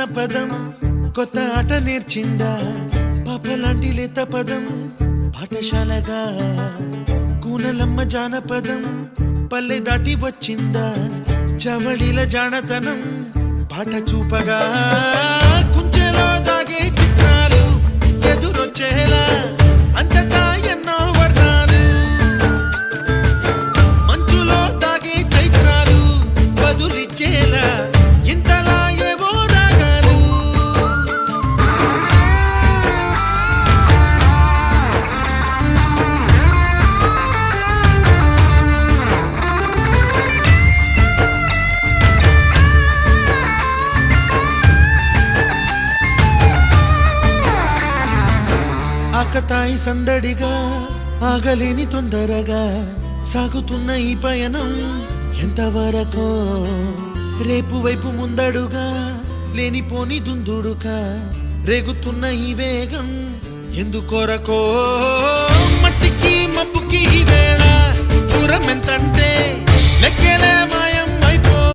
జానపదం కొత్త ఆట నేర్చిందా పాపలాంటి లేత పదం పాఠశాలగా కూనలమ్మ జానపదం పల్లె దాటి వచ్చిందా చవళిల జానతనం పాట చూపగా కుంచెలో దాగే చిత్రాలు ఎదురొచ్చేలా అంతటా ఎన్నో వర్ణాలు మంచులో దాగే చైత్రాలు బదులిచ్చేలా ఇంతలా ఏవో రాగాలు ఆకతాయి సందడిగా ఆగలేని తొందరగా సాగుతున్న ఈ పయనం ఎంతవరకో రేపు వైపు ముందడుగా లేనిపోని దుందుడుగా రేగుతున్న ఈ వేగం ఎందుకొరకో మట్టికి మబ్బుకి ఈ వేళ దూరం ఎంతంటే లెక్కలే మాయ